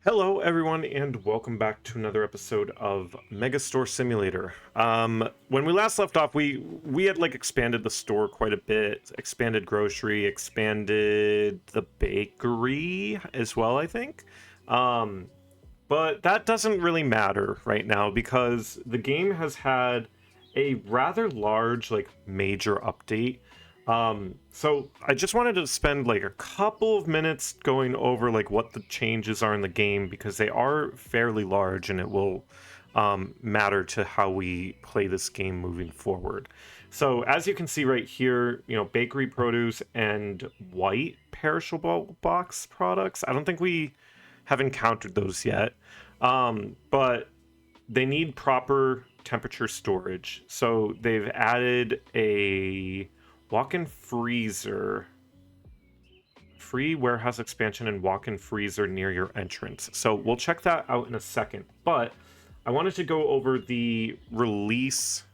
Hello, everyone, and welcome back to another episode of Megastore Simulator. When we last left off, we had expanded the store quite a bit, expanded grocery, expanded the bakery as well, I think. Um, but that doesn't really matter right now because the game has had a rather large, major update. So I just wanted to spend a couple of minutes going over what the changes are in the game because they are fairly large and it will matter to how we play this game moving forward. So as you can see right here, bakery produce and white perishable box products. I don't think we have encountered those yet, but they need proper temperature storage. So they've added a walk-in freezer, free warehouse expansion and walk-in freezer near your entrance. So we'll check that out in a second. But I wanted to go over the release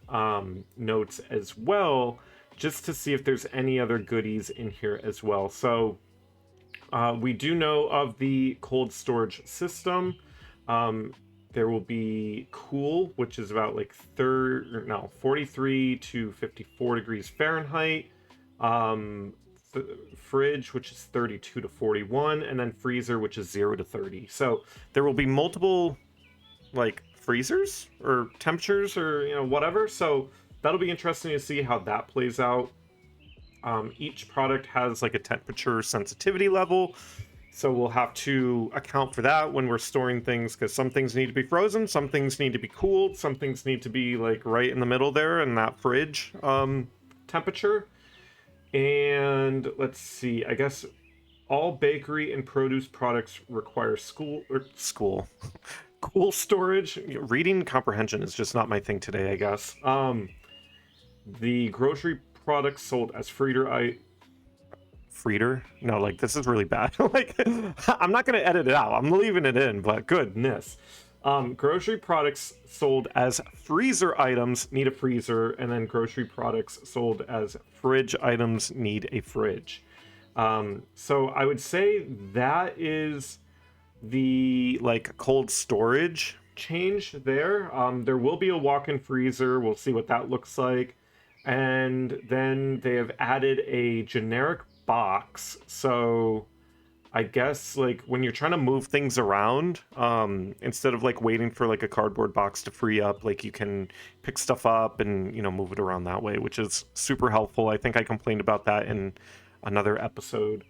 notes as well, just to see if there's any other goodies in here as well. So we do know of the cold storage system. There will be cool, which is about 43 to 54 degrees Fahrenheit. Um, Fridge, which is 32 to 41, and then freezer, which is 0 to 30. So there will be multiple freezers or temperatures or whatever. So that'll be interesting to see how that plays out. Each product has a temperature sensitivity level, so we'll have to account for that when we're storing things, because some things need to be frozen, some things need to be cooled, some things need to be right in the middle there in that fridge temperature. And let's see, I guess all bakery and produce products require cool storage. Reading comprehension is just not my thing today, I guess. The grocery products sold as Frieder? No, this is really bad. I'm not gonna edit it out. I'm leaving it in, but goodness. Grocery products sold as freezer items need a freezer, and then grocery products sold as fridge items need a fridge. So I would say that is the cold storage change there. There will be a walk-in freezer. We'll see what that looks like. And then they have added a generic box. So I guess when you're trying to move things around, instead of waiting for a cardboard box to free up, you can pick stuff up and move it around that way, which is super helpful. I think I complained about that in another episode.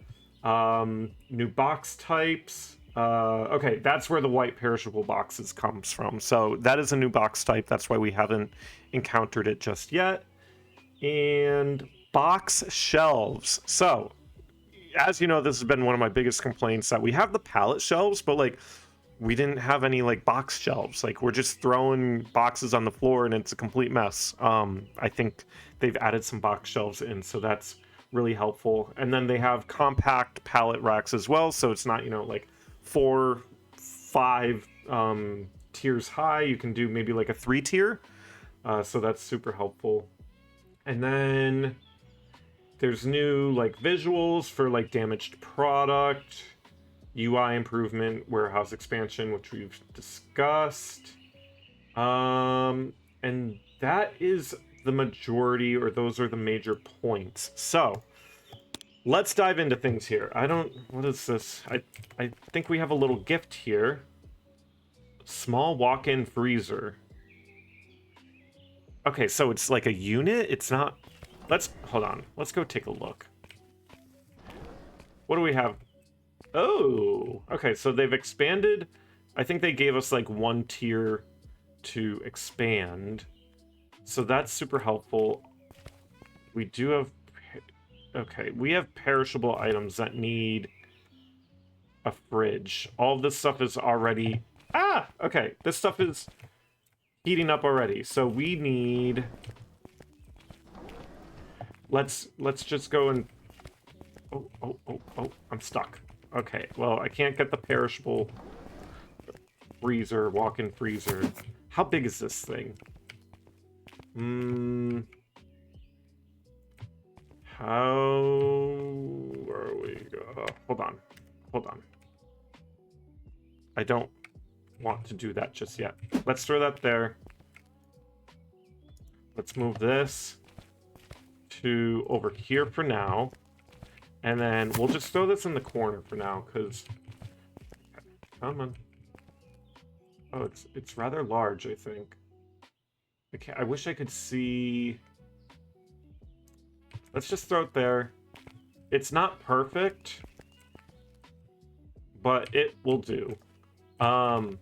New box types. Okay, that's where the white perishable boxes comes from. So that is a new box type. That's why we haven't encountered it just yet. And box shelves. So as you know, this has been one of my biggest complaints, that we have the pallet shelves, but we didn't have any box shelves. We're just throwing boxes on the floor and it's a complete mess. I think they've added some box shelves in, so that's really helpful. And then they have compact pallet racks as well, so it's not 4, 5 tiers high. You can do maybe a 3-tier, so that's super helpful. And then there's new visuals for damaged product, UI improvement, warehouse expansion, which we've discussed. And that is the majority, or those are the major points. So let's dive into things here. What is this? I think we have a little gift here. Small walk-in freezer. Okay, so it's a unit? It's not... Hold on. Let's go take a look. What do we have? Oh, okay, so they've expanded. I think they gave us 1 tier to expand. So that's super helpful. We do have... Okay, we have perishable items that need a fridge. All of this stuff is already... Ah, okay, this stuff is heating up already. So we need... Let's just go and... Oh, I'm stuck. Okay, well, I can't get the perishable freezer, walk-in freezer. How big is this thing? How are we? Hold on. I don't want to do that just yet. Let's throw that there. Let's move this to over here for now. And then we'll just throw this in the corner for now, because... Come on. Oh, it's rather large, I think. Okay, I wish I could see... Let's just throw it there. It's not perfect, but it will do. What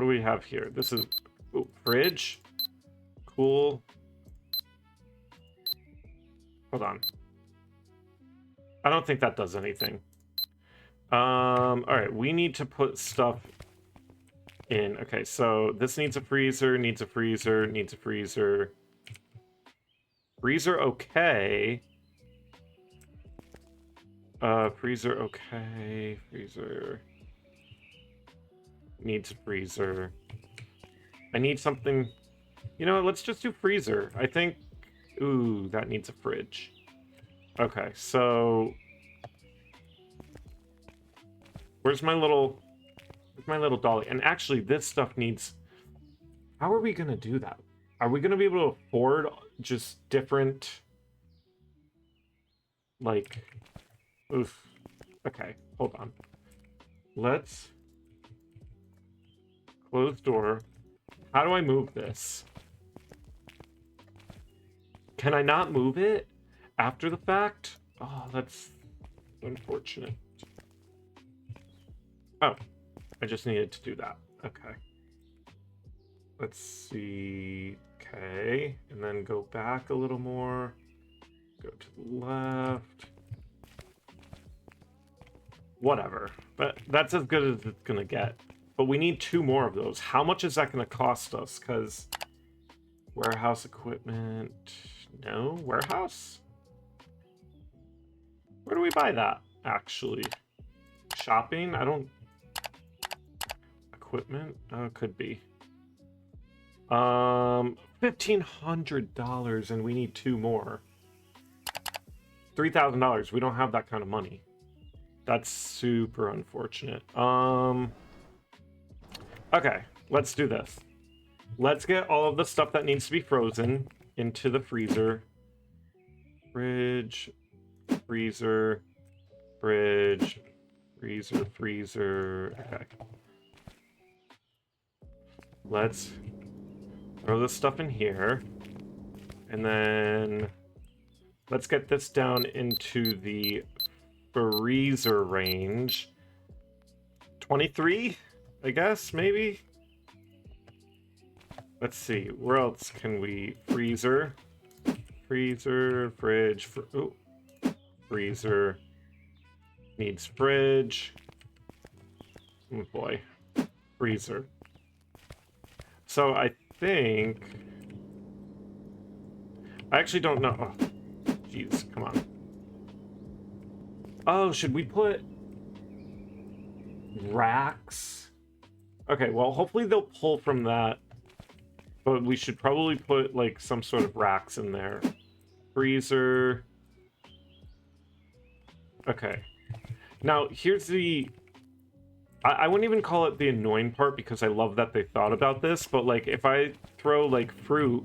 do we have here? This is... Ooh, fridge. Cool. Hold on. I don't think that does anything. Alright, we need to put stuff in. Okay, so this needs a freezer, needs a freezer, needs a freezer. Freezer, okay. Freezer, okay. Freezer. Needs a freezer. I need something... You know what, let's just do freezer. I think... Ooh, that needs a fridge. Okay, so... Where's my little dolly? And actually, this stuff needs... How are we going to do that? Are we going to be able to afford just different... Like... Oof. Okay, hold on. Let's... Close door. How do I move this? Can I not move it after the fact? Oh, that's unfortunate. Oh, I just needed to do that. Okay. Let's see. Okay. And then go back a little more. Go to the left. Whatever. But that's as good as it's going to get. But we need 2 more of those. How much is that going to cost us? Because warehouse equipment... No? Warehouse? Where do we buy that, actually? Shopping? I don't... Equipment? Oh, it could be. $1,500 and we need 2 more. $3,000. We don't have that kind of money. That's super unfortunate. Okay, let's do this. Let's get all of the stuff that needs to be frozen into the freezer. Fridge, freezer, fridge, freezer, freezer. Okay. Let's throw this stuff in here. And then let's get this down into the freezer range. 23, I guess, maybe? Let's see, where else can we... Freezer, fridge, oh, freezer, needs fridge, oh boy, freezer. So I think... I actually don't know. Oh, jeez, come on. Oh, should we put racks? Okay, well, hopefully they'll pull from that. But we should probably put, like, some sort of racks in there. Freezer. Okay. Now, here's the... I wouldn't even call it the annoying part because I love that they thought about this. But, like, if I throw, like, fruit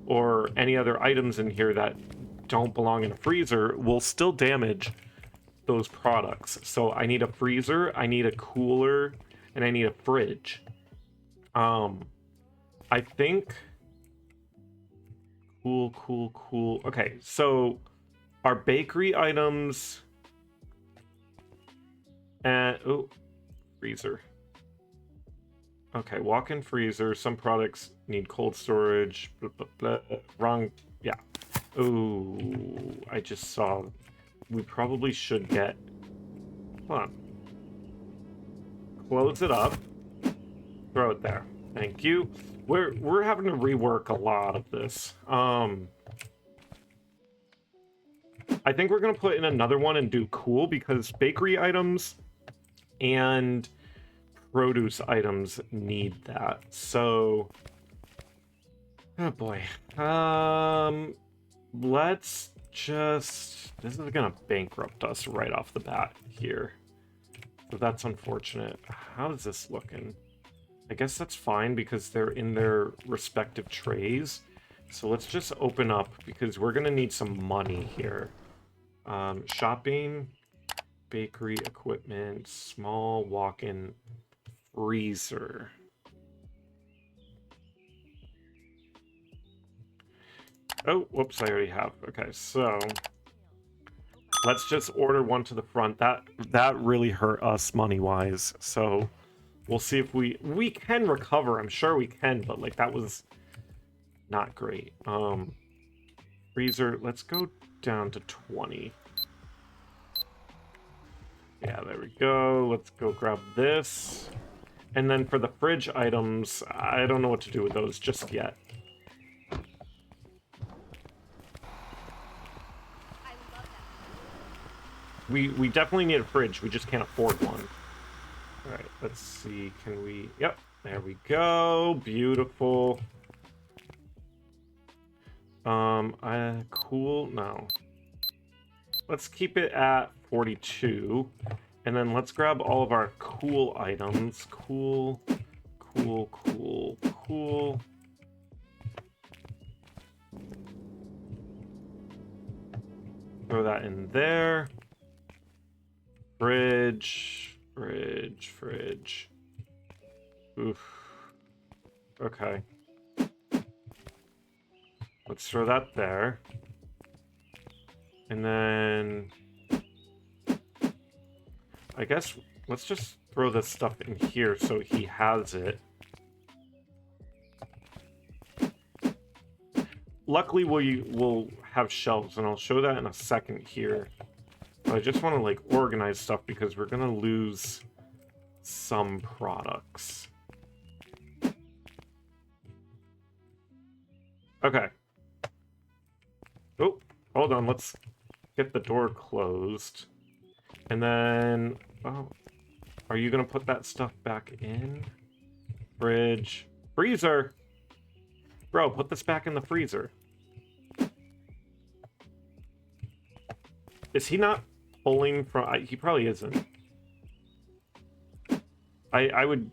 or any other items in here that don't belong in a freezer, will still damage those products. So I need a freezer, I need a cooler, and I need a fridge. I think... Cool. Okay, so our bakery items... And... Oh, freezer. Okay, walk-in freezer. Some products need cold storage. Blah, blah, blah. Wrong... Yeah. Oh, I just saw... We probably should get... Hold on. Close it up. Throw it there. Thank you. We're having to rework a lot of this. I think we're gonna put in another one and do cool because bakery items and produce items need that. So, oh boy. Let's just... This is gonna bankrupt us right off the bat here. That's unfortunate. How's this looking? I guess that's fine because they're in their respective trays. So let's just open up because we're gonna need some money here. Shopping, bakery equipment, small walk-in freezer. Oh, whoops, I already have. Okay, so let's just order one to the front. That really hurt us money-wise. So we'll see if we can recover. I'm sure we can, but like that was not great. Freezer, let's go down to 20. Yeah, there we go. Let's go grab this. And then for the fridge items, I don't know what to do with those just yet. We definitely need a fridge. We just can't afford one. All right, let's see. Can we... Yep, there we go. Beautiful. Cool. No. Let's keep it at 42. And then let's grab all of our cool items. Cool, cool, cool, cool. Throw that in there. Fridge, fridge, fridge. Oof. Okay. Let's throw that there. And then... I guess let's just throw this stuff in here so he has it. Luckily, we'll have shelves, and I'll show that in a second here. But I just want to, like, organize stuff because we're going to lose some products. Okay. Oh, hold on. Let's get the door closed. And then... Oh, are you going to put that stuff back in? Fridge. Freezer! Bro, put this back in the freezer. Is he not pulling from... he probably isn't. I would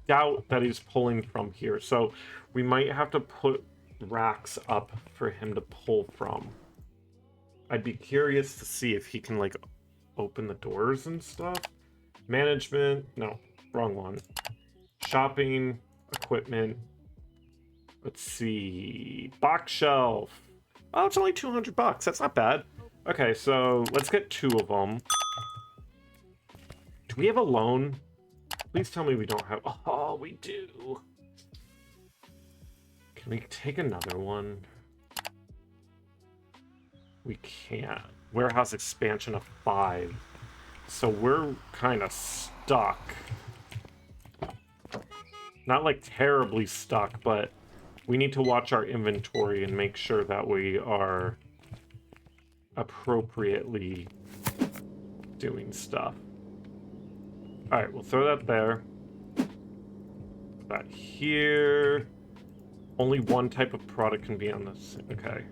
doubt that he's pulling from here. So we might have to put racks up for him to pull from. I'd be curious to see if he can, like, open the doors and stuff. Management. No, wrong one. Shopping. Equipment. Let's see. Box shelf. Oh, it's only 200 bucks. That's not bad. Okay, so let's get 2 of them. Do we have a loan? Please tell me we don't have... Oh, we do. Can we take another one? We can't. Warehouse expansion of 5. So we're kind of stuck. Not like terribly stuck, but we need to watch our inventory and make sure that we are appropriately doing stuff. Alright, we'll throw that there. Put that here. Only one type of product can be on this. Okay.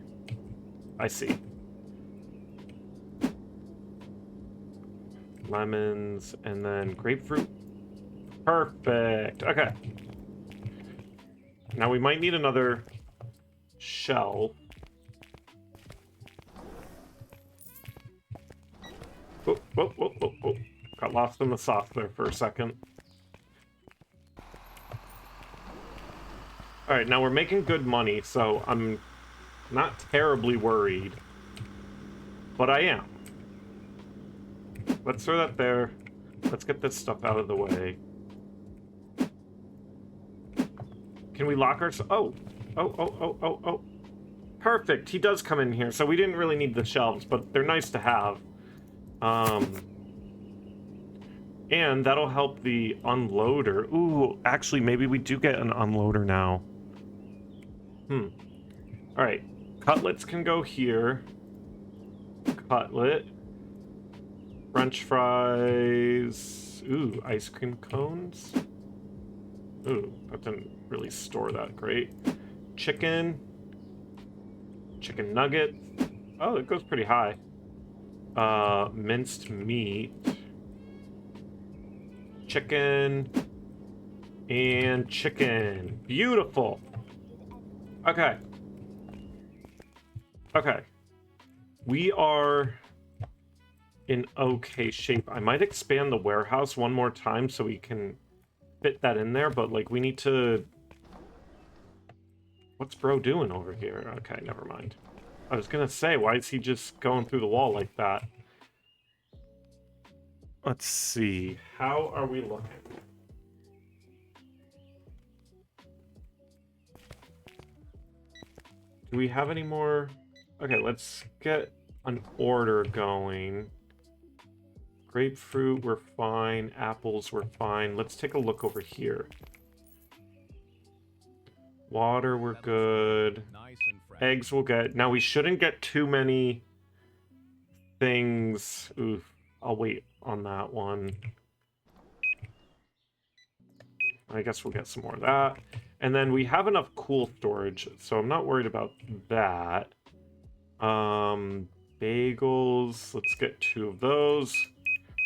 I see. Lemons, and then grapefruit. Perfect. Okay. Now we might need another shell. Oh, oh, oh, oh, oh. Got lost in the sauce there for a second. Alright, now we're making good money, so I'm not terribly worried. But I am. Let's throw that there. Let's get this stuff out of the way. Can we lock ourselves? Oh. Oh, oh, oh, oh, oh. Perfect. He does come in here. So we didn't really need the shelves, but they're nice to have. And that'll help the unloader. Ooh, actually, maybe we do get an unloader now. Alright. Cutlets can go here. Cutlet. French fries. Ooh, ice cream cones. Ooh, that didn't really store that great. Chicken. Chicken nugget. Oh, it goes pretty high. Minced meat. chicken, and chicken. Beautiful. Okay. Okay. We are in okay shape. I might expand the warehouse one more time so we can fit that in there, but like we need to... What's bro doing over here? Okay, never mind. I was gonna say, why is he just going through the wall like that? Let's see. How are we looking? Do we have any more? Okay, let's get an order going. Grapefruit, we're fine. Apples, we're fine. Let's take a look over here. Water, we're good. Eggs, we'll get. Now, we shouldn't get too many things. Oof. I'll wait on that one. I guess we'll get some more of that. And then we have enough cool storage, so I'm not worried about that. Bagels, let's get 2 of those.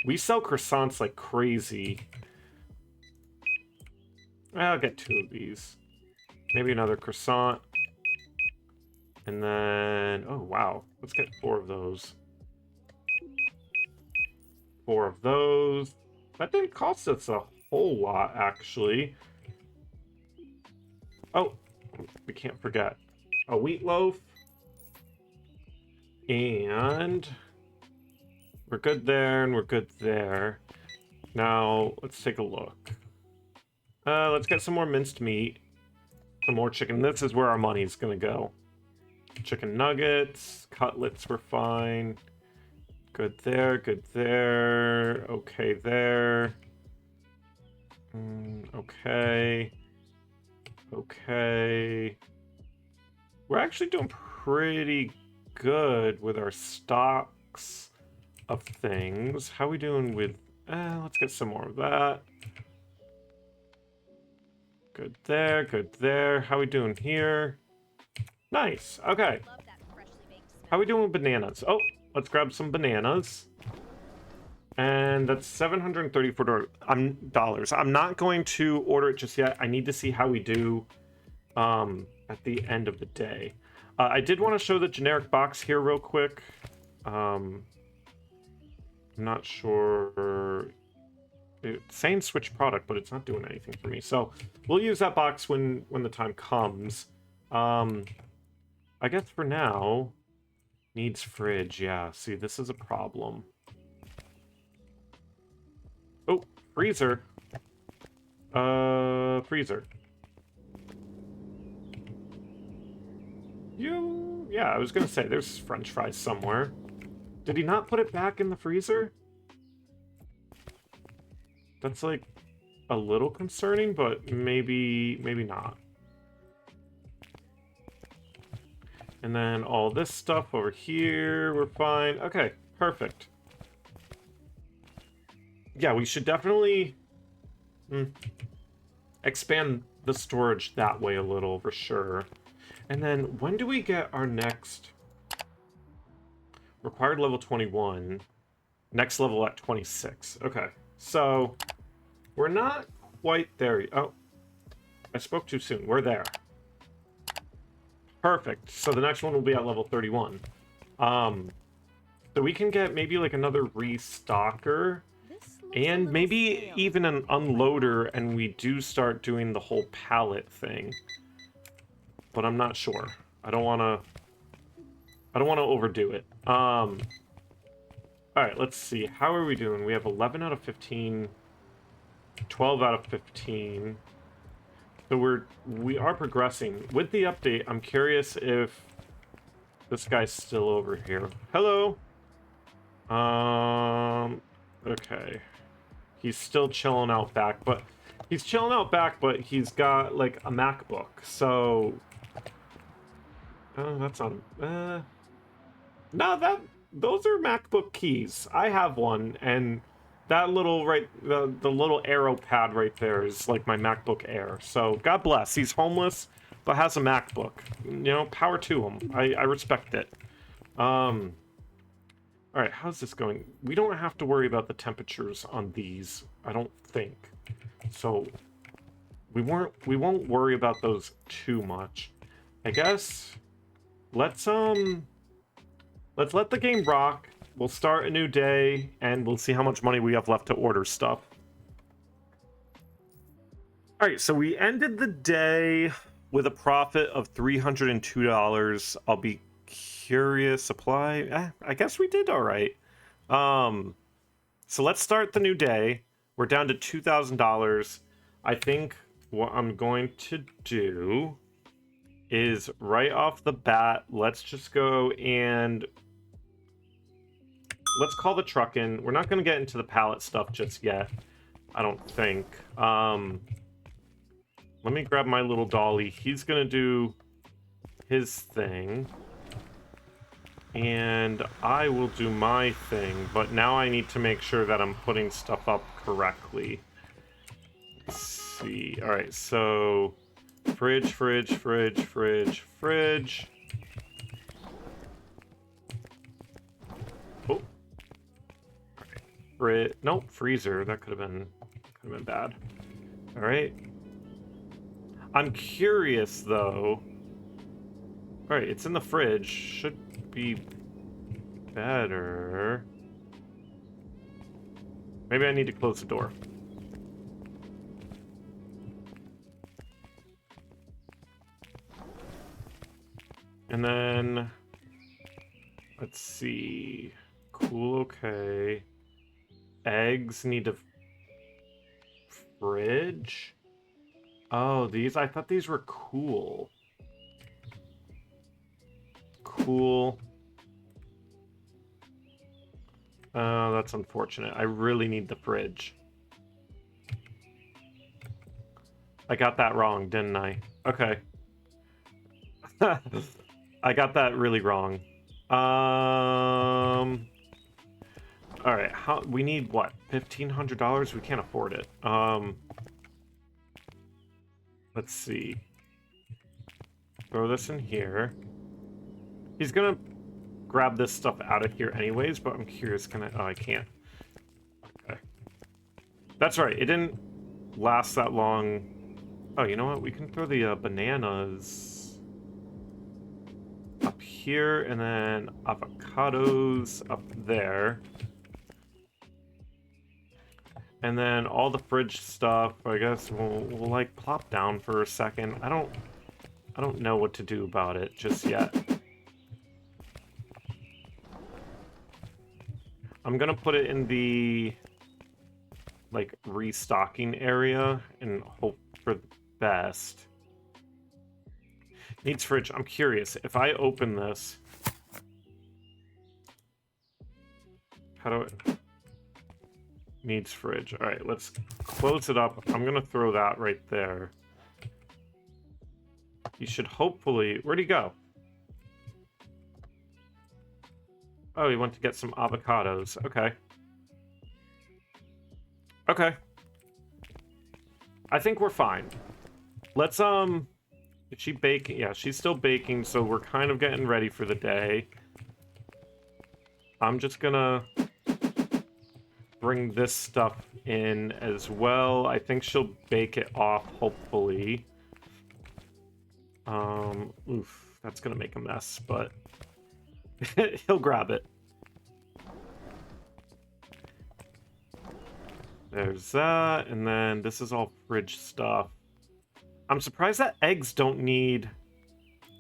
We sell croissants like crazy. I'll get 2 of these. Maybe another croissant. And then, oh wow, let's get 4 of those. 4 of those. That didn't cost us a whole lot, actually. Oh, we can't forget a wheat loaf. And we're good there, and we're good there. Now, let's take a look. Let's get some more minced meat. Some more chicken. This is where our money's gonna go. Chicken nuggets, cutlets were fine. Good there, good there. Okay there. Okay. Okay. We're actually doing pretty good with our stocks of things. How are we doing with... let's get some more of that. Good there, good there. How are we doing here? Nice, okay. How are we doing with bananas? Oh, let's grab some bananas. And that's $734. I'm not going to order it just yet. I need to see how we do at the end of the day. I did want to show the generic box here real quick. I'm not sure. It's saying switch product, but it's not doing anything for me. So we'll use that box when the time comes. I guess for now, needs fridge. Yeah, see, this is a problem. Oh, freezer. Freezer. Yeah, I was gonna say, there's French fries somewhere. Did he not put it back in the freezer? That's like a little concerning, but maybe not. And then all this stuff over here, we're fine. Okay, perfect. Yeah, we should definitely expand the storage that way a little for sure. And then when do we get our next required level 21? Next level at 26. Okay, so we're not quite there. Oh, I spoke too soon. We're there. Perfect. So the next one will be at level 31. So we can get maybe like another restocker and maybe even an unloader, and we do start doing the whole pallet thing. But I'm not sure. I don't want to overdo it. All right, let's see. How are we doing? We have 11 out of 15, 12 out of 15. So we are progressing. With the update, I'm curious if this guy's still over here. Hello. Okay. He's still chilling out back, but he's got like a MacBook. So that's not no, those are MacBook keys. I have one, and that little the little arrow pad right there is like my MacBook Air. So God bless. He's homeless, but has a MacBook. You know, power to him. I respect it. All right, how's this going? We don't have to worry about the temperatures on these, I don't think. So we won't worry about those too much. I guess let's let the game rock. We'll start a new day and we'll see how much money we have left to order stuff. All right, so we ended the day with a profit of $302. I'll be curious. Supply, I guess we did all right. So let's start the new day. We're down to $2,000. I think what I'm going to do is right off the bat, let's just go and let's call the truck in. We're not going to get into the pallet stuff just yet, I don't think. Let me grab my little dolly. He's going to do his thing. And I will do my thing. But now I need to make sure that I'm putting stuff up correctly. Let's see. All right, so fridge, fridge, fridge, fridge, fridge. Oh. All right. Nope, freezer. That could have been bad. All right. I'm curious though. All right, it's in the fridge. Should be better. Maybe I need to close the door. And then let's see. Cool, okay. Eggs need a fridge. Oh, these, I thought these were cool. Cool. That's unfortunate. I really need the fridge. I got that wrong, didn't I? Okay. I got that really wrong. All right, we need what? $1,500? We can't afford it. Let's see. Throw this in here. He's gonna grab this stuff out of here anyways, but I'm curious, can I? Oh, I can't. Okay. That's right, it didn't last that long. Oh, you know what? We can throw the bananas up here, and then avocados up there. And then all the fridge stuff, I guess we'll like plop down for a second. I don't know what to do about it just yet. I'm gonna put it in the like restocking area and hope for the best. Needs fridge. I'm curious if I open this. How do I? Needs fridge. All right, let's close it up. I'm gonna throw that right there. He should hopefully. Where'd he go? Oh, he went to get some avocados. Okay. Okay. I think we're fine. Let's is she baking? Yeah, she's still baking, so we're kind of getting ready for the day. I'm just gonna bring this stuff in as well. I think she'll bake it off, hopefully. Oof, that's gonna make a mess, but he'll grab it. There's that, and then this is all fridge stuff. I'm surprised that eggs don't need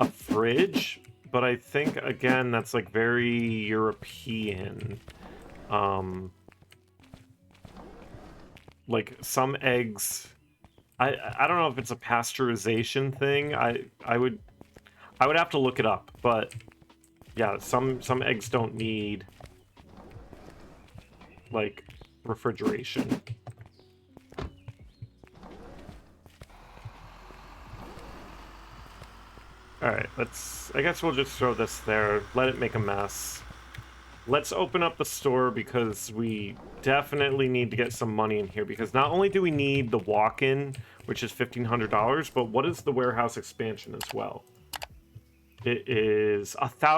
a fridge, but I think, again, that's like very European. Like some eggs, I don't know if it's a pasteurization thing. I would have to look it up, but yeah, some eggs don't need like refrigeration. Alright, I guess we'll just throw this there, let it make a mess. Let's open up the store because we definitely need to get some money in here, because not only do we need the walk-in, which is $1,500, but what is the warehouse expansion as well? It is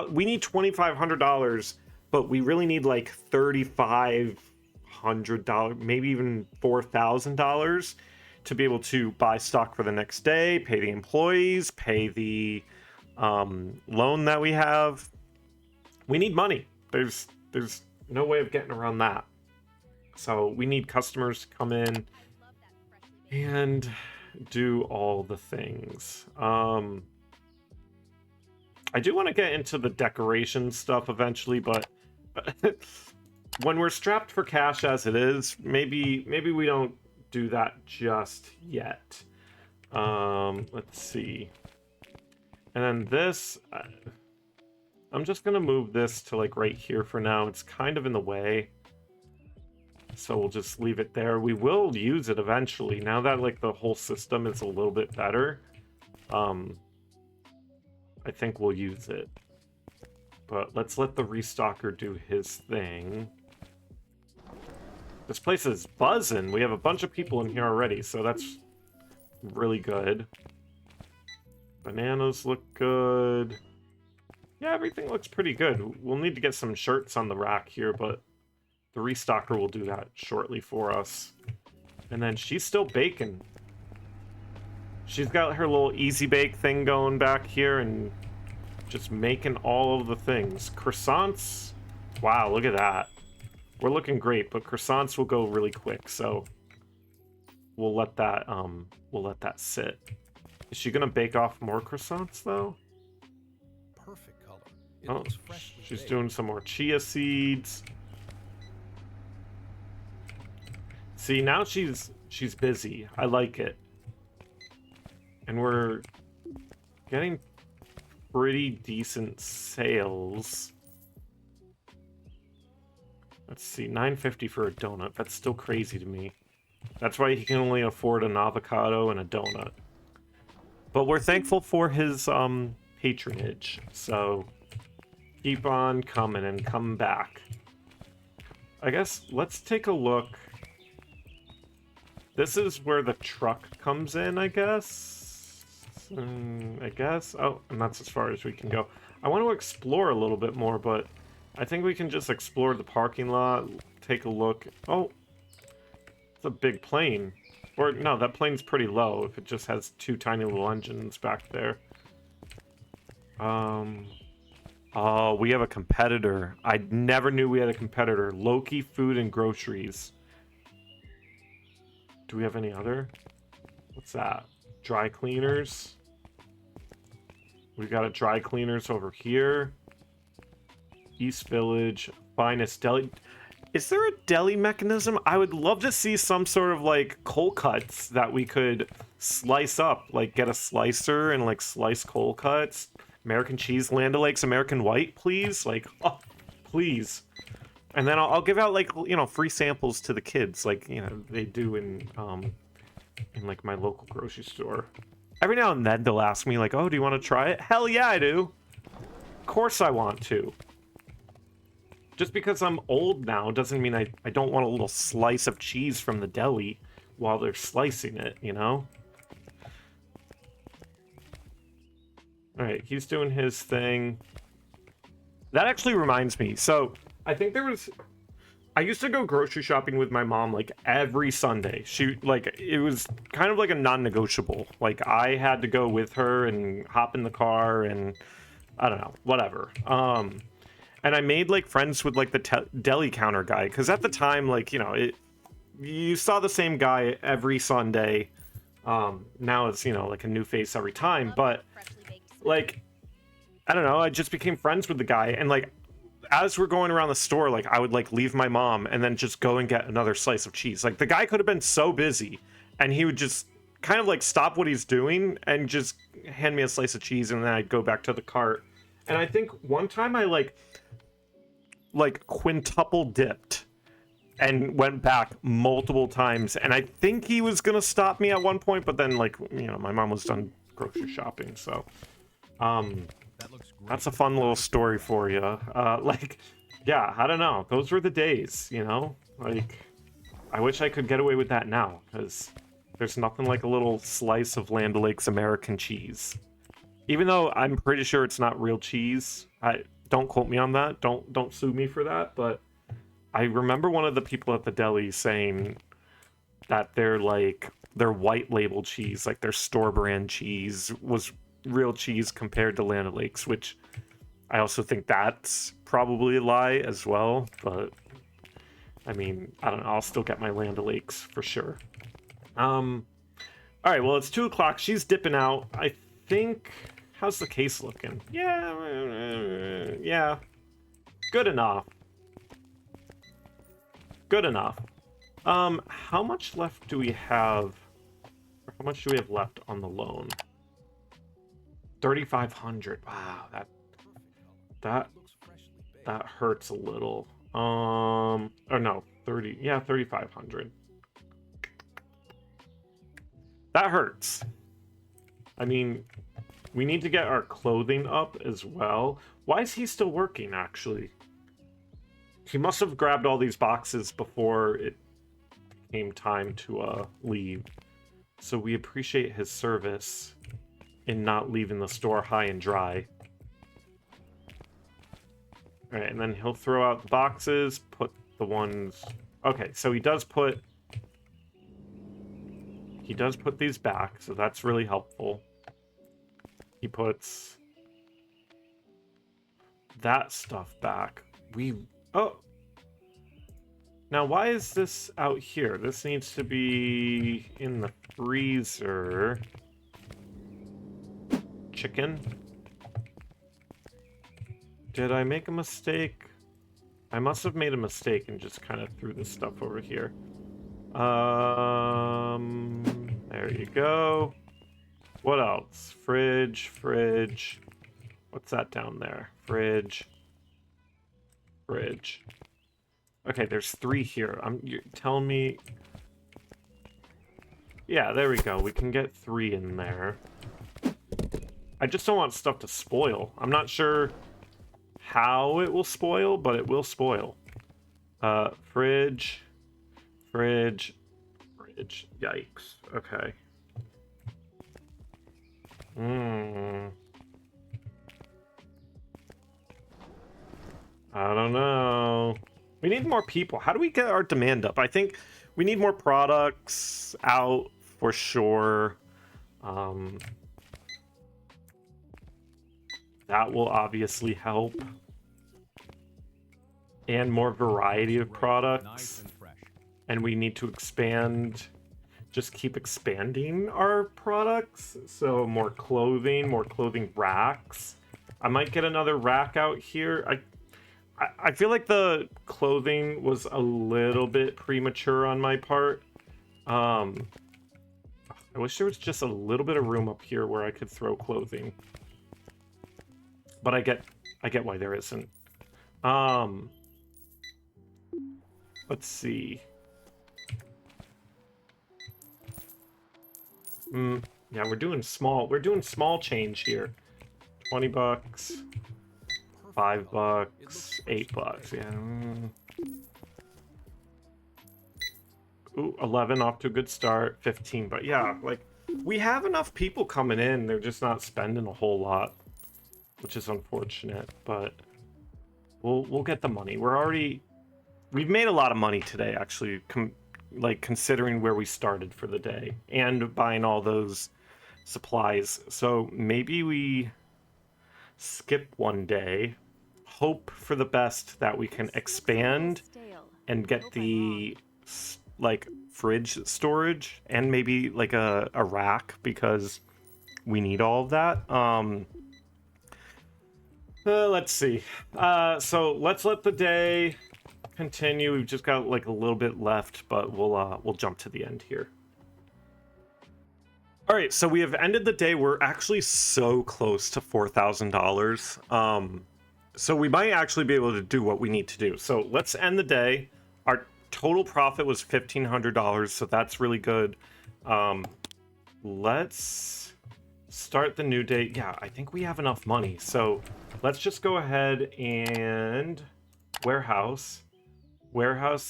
we need $2,500 but we really need like $3,500, maybe even $4,000 to be able to buy stock for the next day, pay the employees, pay the loan that we have. We need money. There's no way of getting around that. So we need customers to come in and do all the things. I do want to get into the decoration stuff eventually, but when we're strapped for cash as it is, maybe we don't do that just yet. Let's see. And then this, I'm just gonna move this to like right here for now. It's kind of in the way, so we'll just leave it there. We will use it eventually now that like the whole system is a little bit better. I think we'll use it, but let's let the restocker do his thing. This place is buzzing. We have a bunch of people in here already, so that's really good. Bananas look good. Yeah, everything looks pretty good. We'll need to get some shirts on the rack here, but the restocker will do that shortly for us. And then she's still baking. She's got her little easy bake thing going back here and just making all of the things. Croissants, wow, look at that. We're looking great, but croissants will go really quick, so we'll let that sit. Is she gonna bake off more croissants though? Perfect color. Oh, she's doing some more chia seeds. See, now she's busy. I like it. And we're getting pretty decent sales. Let's see, $9.50 for a donut. That's still crazy to me. That's why he can only afford an avocado and a donut. But we're thankful for his patronage. So keep on coming and come back. I guess let's take a look. This is where the truck comes in, I guess. Oh, and that's as far as we can go. I want to explore a little bit more, but I think we can just explore the parking lot, take a look. Oh, it's a big plane. Or, no, that plane's pretty low if it just has two tiny little engines back there. Oh, we have a competitor. I never knew we had a competitor. Loki Food and Groceries. Do we have any other? What's that? Dry cleaners. We've got a dry cleaners over here. East Village, Finest Deli. Is there a deli mechanism? I would love to see some sort of like cold cuts that we could slice up, like get a slicer and like slice cold cuts. American cheese, Land O'Lakes, American white, please. Like, oh, please. And then I'll give out like, you know, free samples to the kids, like, you know, they do in like my local grocery store. Every now and then they'll ask me like, oh, do you want to try it? Hell yeah, I do. Of course I want to. Just because I'm old now doesn't mean I don't want a little slice of cheese from the deli while they're slicing it, you know? Alright, he's doing his thing. That actually reminds me. So, I think I used to go grocery shopping with my mom like every Sunday. It was kind of like a non-negotiable. Like, I had to go with her and hop in the car and I don't know, whatever. And I made like friends with like the deli counter guy, because at the time, like, you know, you saw the same guy every Sunday. Now it's, you know, like a new face every time, but like, I don't know, I just became friends with the guy, and like as we're going around the store, like I would like leave my mom and then just go and get another slice of cheese. Like the guy could have been so busy and he would just kind of like stop what he's doing and just hand me a slice of cheese, and then I'd go back to the cart. And I think one time I like quintuple dipped and went back multiple times, and I think he was gonna stop me at one point, but then, like, you know, my mom was done grocery shopping, so that's a fun little story for you. Like, yeah, I don't know, those were the days, you know, like I wish I could get away with that now, because there's nothing like a little slice of Land O'Lakes American cheese. Even though I'm pretty sure it's not real cheese, Don't quote me on that. Don't sue me for that. But I remember one of the people at the deli saying that their white label cheese, like their store brand cheese, was real cheese compared to Land O'Lakes, which I also think that's probably a lie as well. But I mean, I don't know. I'll still get my Land O'Lakes for sure. All right, well, it's 2 o'clock. She's dipping out. I think. How's the case looking? Yeah. Good enough. Good enough. How much left do we have? Or how much do we have left on the loan? 3,500. Wow, that hurts a little. Or no, 30. Yeah, 3,500. That hurts. I mean, we need to get our clothing up as well. Why is he still working, actually? He must have grabbed all these boxes before it came time to leave. So we appreciate his service in not leaving the store high and dry. All right, and then he'll throw out the boxes, put the ones... Okay, so he does put these back, so that's really helpful. He puts that stuff back. Oh! Now, why is this out here? This needs to be in the freezer. Chicken? Did I make a mistake? I must have made a mistake and just kind of threw this stuff over here. There you go. What else? Fridge. What's that down there? Fridge. Okay, there's 3 here. You're telling me... Yeah, there we go. We can get 3 in there. I just don't want stuff to spoil. I'm not sure how it will spoil, but it will spoil. Fridge. Yikes. Okay. I don't know. We need more people. How do we get our demand up? I think we need more products out for sure. That will obviously help. And more variety of products. And we need to expand, just keep expanding our products. So more clothing racks. I might get another rack out here. I feel like the clothing was a little bit premature on my part. I wish there was just a little bit of room up here where I could throw clothing. But I get why there isn't. Let's see. Yeah, we're doing small change here. $20, $5, $8, yeah. Ooh, 11 off to a good start, 15, but yeah, like, we have enough people coming in, they're just not spending a whole lot, which is unfortunate, but we'll get the money. We've made a lot of money today, actually, considering where we started for the day and buying all those supplies. So maybe we skip one day, hope for the best that we can expand and get the fridge storage and maybe like a rack, because we need all of that. Let's see. So let's let the day continue. We've just got like a little bit left, but we'll jump to the end here. All right, so we have ended the day. We're actually so close to $4,000. So we might actually be able to do what we need to do. So let's end the day. Our total profit was $1,500, so that's really good. Let's start the new day. Yeah, I think we have enough money. So let's just go ahead and warehouse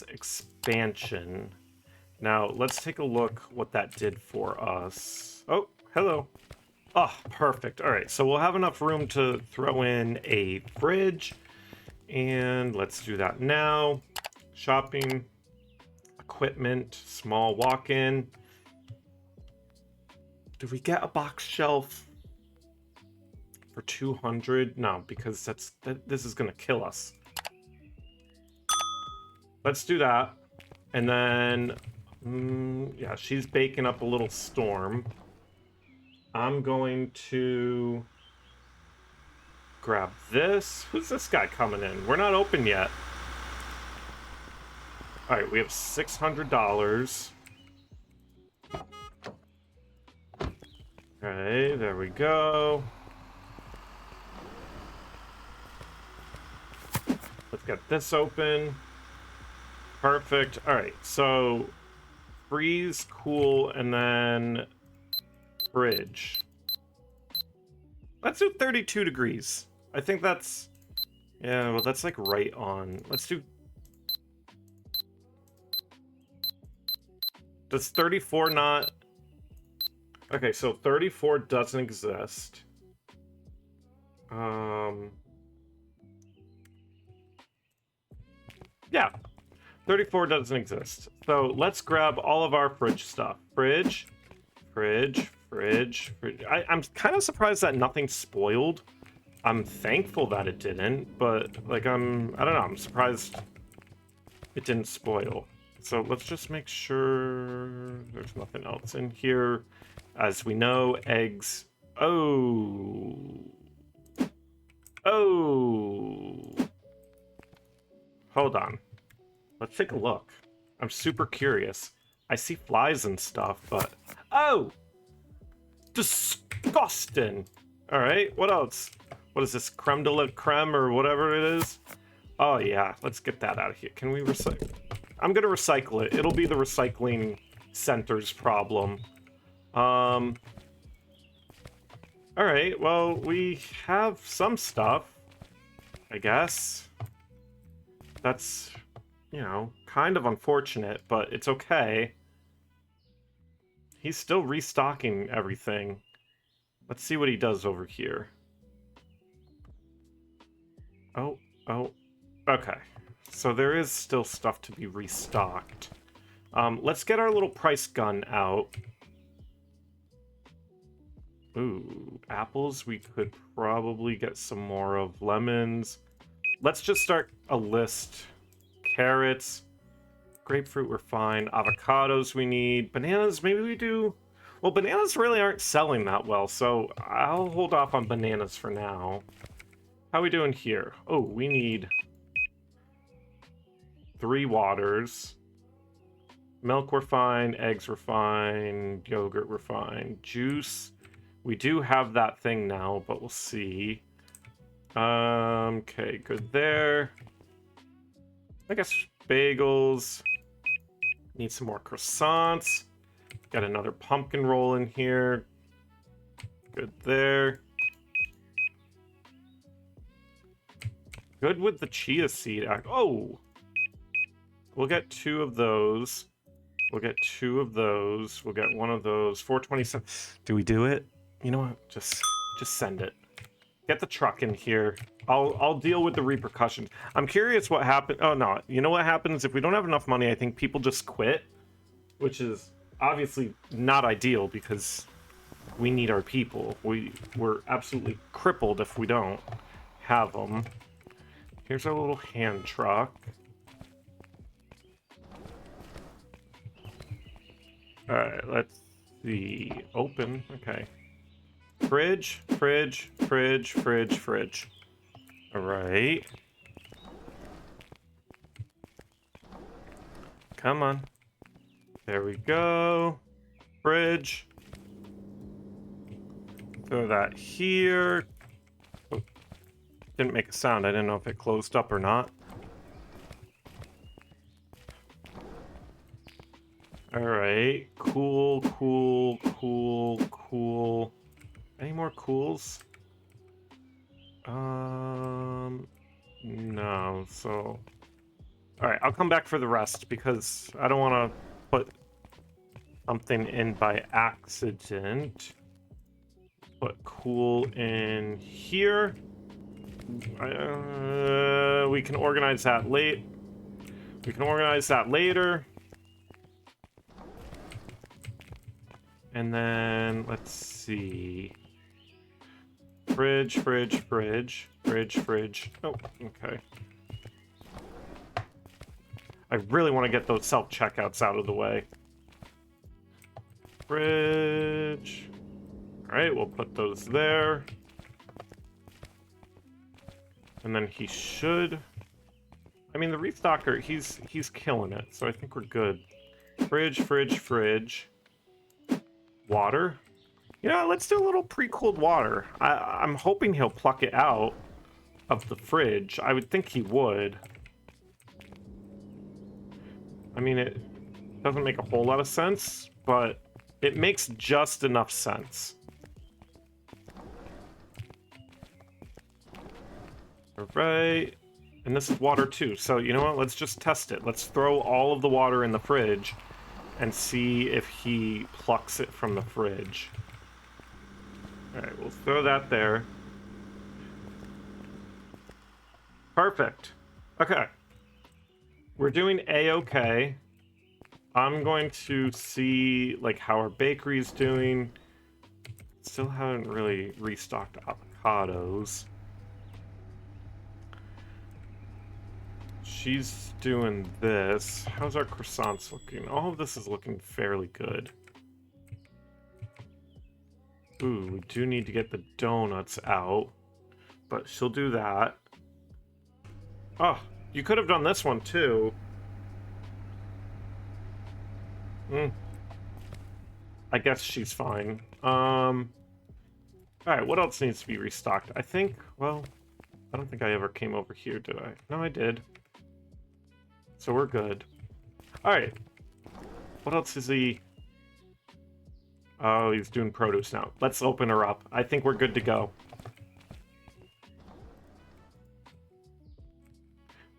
expansion. Now let's take a look what that did for us. Oh, hello. Oh, perfect. All right, so we'll have enough room to throw in a fridge. And let's do that now. Shopping, equipment, small walk-in. Do we get a box shelf for 200? No, because this is gonna kill us. Let's do that. And then, yeah, she's baking up a little storm. I'm going to grab this. Who's this guy coming in? We're not open yet. All right, we have $600. Okay, there we go. Let's get this open. Perfect. All right, so freeze, cool, and then fridge. Let's do 32 degrees. I think that's... Yeah, well, that's like right on. Let's do... Does 34 not... Okay, so 34 doesn't exist. Yeah, 34 doesn't exist. So let's grab all of our fridge stuff. Fridge, fridge, fridge, fridge. I'm kind of surprised that nothing spoiled. I'm thankful that it didn't, but like I don't know, I'm surprised it didn't spoil. So let's just make sure there's nothing else in here. As we know, eggs. Oh. Hold on. Let's take a look. I'm super curious. I see flies and stuff, but... Oh! Disgusting! Alright, what else? What is this? Creme de la creme or whatever it is? Oh yeah, let's get that out of here. Can we recycle? I'm gonna recycle it. It'll be the recycling center's problem. Alright, well, we have some stuff, I guess. That's, you know, kind of unfortunate, but it's okay. He's still restocking everything. Let's see what he does over here. Oh, okay. So there is still stuff to be restocked. Let's get our little price gun out. Ooh, apples we could probably get some more of. Lemons. Let's just start a list. Carrots. Grapefruit we're fine. Avocados we need. Bananas maybe we do. Well, bananas really aren't selling that well, so I'll hold off on bananas for now. How are we doing here? Oh, we need 3 waters. Milk we're fine. Eggs we're fine. Yogurt we're fine. Juice. We do have that thing now, but we'll see. Okay, good there. I guess bagels. Need some more croissants. Got another pumpkin roll in here. Good there. Good with the chia seed. Oh! We'll get 2 of those. We'll get 2 of those. We'll get 1 of those. 427. Do we do it? You know what? Just send it. Get the truck in here. I'll deal with the repercussions. I'm curious what happened. Oh no, you know what happens if we don't have enough money? I think people just quit, which is obviously not ideal because we need our people. We're absolutely crippled if we don't have them. Here's our little hand truck. All right, let's see. Open. Okay. Fridge, fridge, fridge, fridge, fridge. All right. Come on. There we go. Fridge. Throw that here. Oh, didn't make a sound. I didn't know if it closed up or not. All right. Cool, cool, cool, cool. Any more cools? No, so... Alright, I'll come back for the rest, because I don't want to put something in by accident. put cool in here. We can organize that late. We can organize that later. And then let's see. Fridge, fridge, fridge, fridge, fridge. Oh, okay. I really want to get those self-checkouts out of the way. Fridge. All right, we'll put those there. And then he should... I mean, the restocker, he's killing it, so I think we're good. Fridge, fridge, fridge. Water. Yeah, let's do a little pre-cooled water. I'm hoping he'll pluck it out of the fridge. I would think he would. I mean, it doesn't make a whole lot of sense, but it makes just enough sense. All right. And this is water too, so you know what? Let's just test it. Let's throw all of the water in the fridge and see if he plucks it from the fridge. All right, we'll throw that there. Perfect. Okay. We're doing A-okay. I'm going to see like how our bakery's doing. Still haven't really restocked avocados. She's doing this. How's our croissants looking? All of this is looking fairly good. Ooh, we do need to get the donuts out, but she'll do that. Oh, you could have done this one too. I guess she's fine. Alright, what else needs to be restocked? I think, well, I don't think I ever came over here, did I? No, I did. So we're good. Alright. What else is he... Oh, he's doing produce now. Let's open her up. I think we're good to go.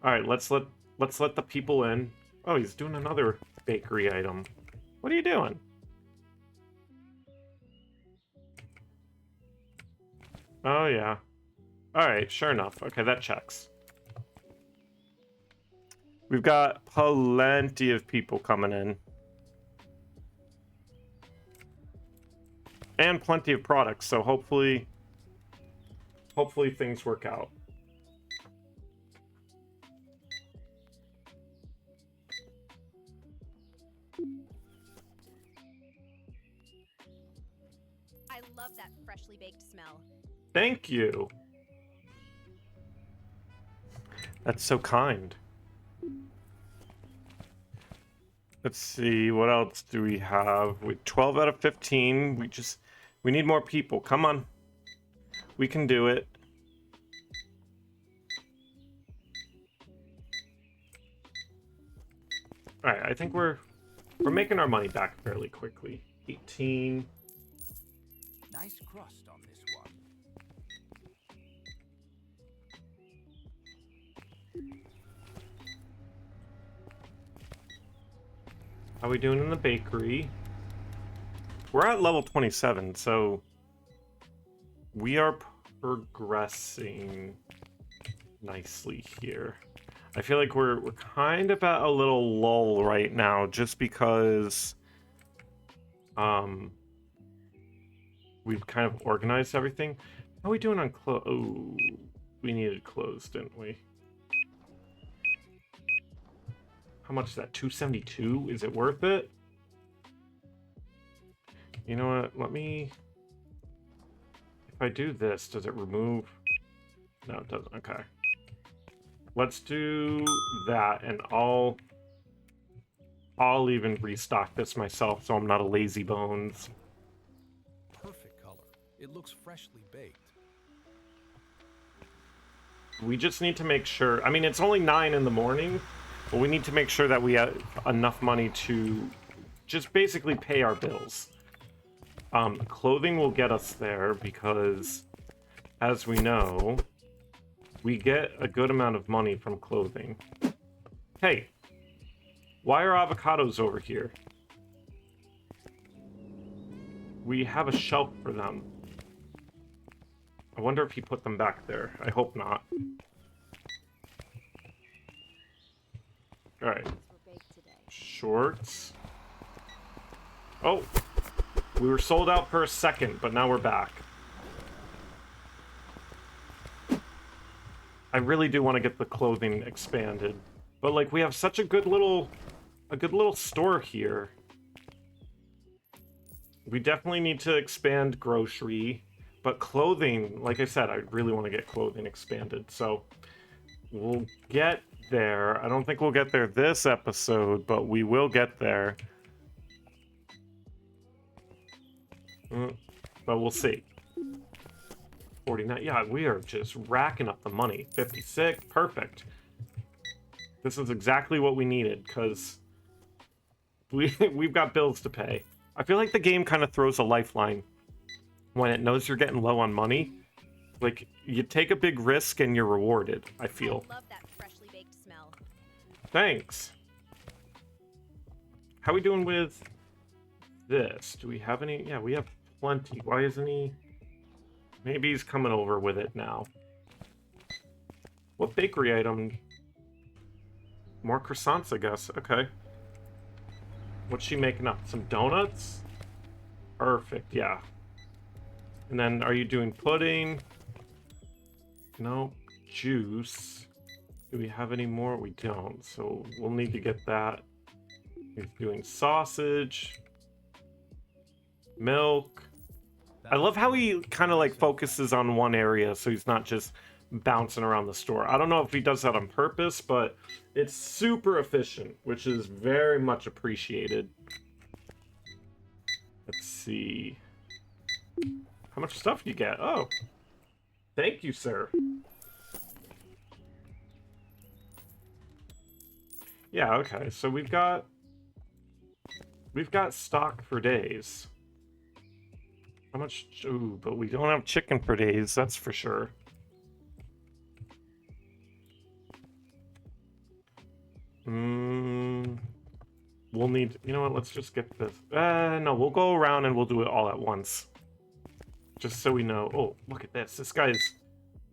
Alright, let's let the people in. Oh, he's doing another bakery item. What are you doing? Oh, yeah. Alright, sure enough. Okay, that checks. We've got plenty of people coming in. And plenty of products, so hopefully things work out. I love that freshly baked smell. Thank you. That's so kind. Let's see, what else do we have? 12 out of 15. We need more people. Come on. We can do it. All right, I think we're making our money back fairly quickly. 18. Nice crust on this one. How are we doing in the bakery? We're at level 27, so we are progressing nicely here. I feel like we're kind of at a little lull right now, just because we've kind of organized everything. How are we doing on clothes? Oh, we needed clothes, didn't we? How much is that? 272? Is it worth it? You know what? Let me... If I do this, does it remove... No, it doesn't. Okay. Let's do that, and I'll even restock this myself, so I'm not a lazy bones. Perfect color. It looks freshly baked. We just need to make sure... I mean, it's only 9 in the morning, but we need to make sure that we have enough money to just basically pay our bills. Clothing will get us there because, as we know, we get a good amount of money from clothing. Hey, why are avocados over here? We have a shelf for them. I wonder if he put them back there. I hope not. All right. Shorts. Oh, we were sold out for a second, but now we're back. I really do want to get the clothing expanded, but like we have such a good little store here. We definitely need to expand grocery, but clothing, like I said, I really want to get clothing expanded. So we'll get there. I don't think we'll get there this episode, but we will get there. But we'll see. 49. Yeah, we are just racking up the money. 56. Perfect. This is exactly what we needed, because we've got bills to pay. I feel like the game kind of throws a lifeline when it knows you're getting low on money. Like, you take a big risk and you're rewarded, I feel. I love that freshly baked smell. Thanks. How are we doing with this? Do we have any? Yeah, we have plenty. Why isn't he? Maybe he's coming over with it now. What bakery item? More croissants, I guess. Okay. What's she making up? Some donuts? Perfect, yeah. And then, are you doing pudding? No. Juice. Do we have any more? We don't, so we'll need to get that. He's doing sausage. Milk. I love how he kind of like focuses on one area, so he's not just bouncing around the store. I don't know if he does that on purpose, but it's super efficient, which is very much appreciated. Let's see. How much stuff do you get? Oh. Thank you, sir. Yeah, okay. So we've got stock for days. How much? Ooh, but we don't have chicken for days, that's for sure. We'll need, you know what, let's just get this. No, we'll go around and we'll do it all at once. Just so we know. Oh, look at this. This guy's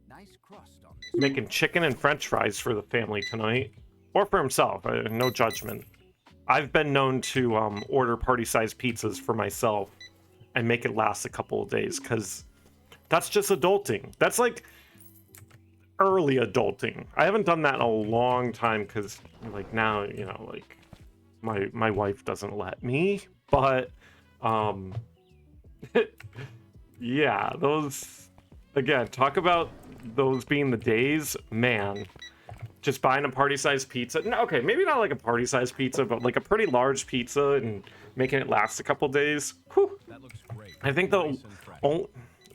Nice crust on this. making chicken and french fries for the family tonight. Or for himself, no judgment. I've been known to order party-sized pizzas for myself and make it last a couple of days, because that's just adulting. That's like early adulting. I haven't done that in a long time, because like now, you know, like my wife doesn't let me, but yeah, those, again, talk about those being the days, man. Just buying a party-sized pizza. No, okay, maybe not like a party-sized pizza, but like a pretty large pizza and making it last a couple days. Whew. That looks great. I think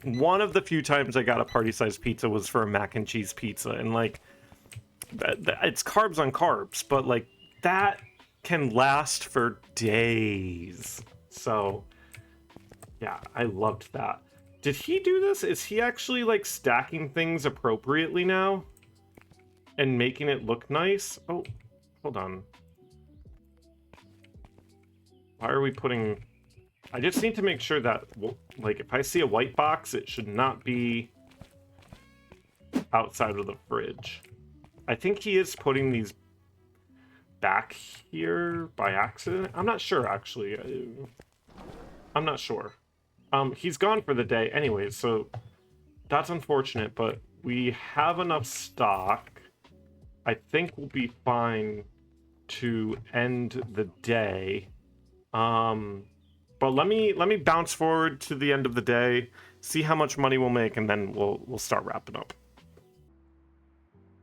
one of the few times I got a party-sized pizza was for a mac and cheese pizza, and like it's carbs on carbs, but like that can last for days. So yeah, I loved that. Did he do this? Is he actually like stacking things appropriately now and making it look nice? Oh, hold on. Why are we putting... I just need to make sure that, like, if I see a white box, it should not be outside of the fridge. I think he is putting these back here by accident. I'm not sure, actually. I'm not sure. He's gone for the day anyway, so that's unfortunate, but we have enough stock. I think we'll be fine to end the day. But let me bounce forward to the end of the day, see how much money we'll make, and then we'll start wrapping up.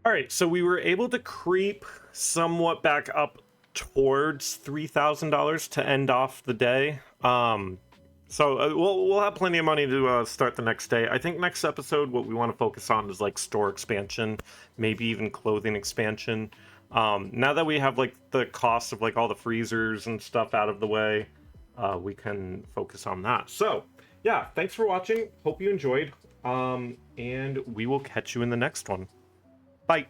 All right, so we were able to creep somewhat back up towards $3,000 to end off the day. So we'll have plenty of money to start the next day. I think next episode, what we want to focus on is like store expansion, maybe even clothing expansion. Now that we have like the cost of like all the freezers and stuff out of the way, we can focus on that. So yeah, thanks for watching. Hope you enjoyed. And we will catch you in the next one. Bye.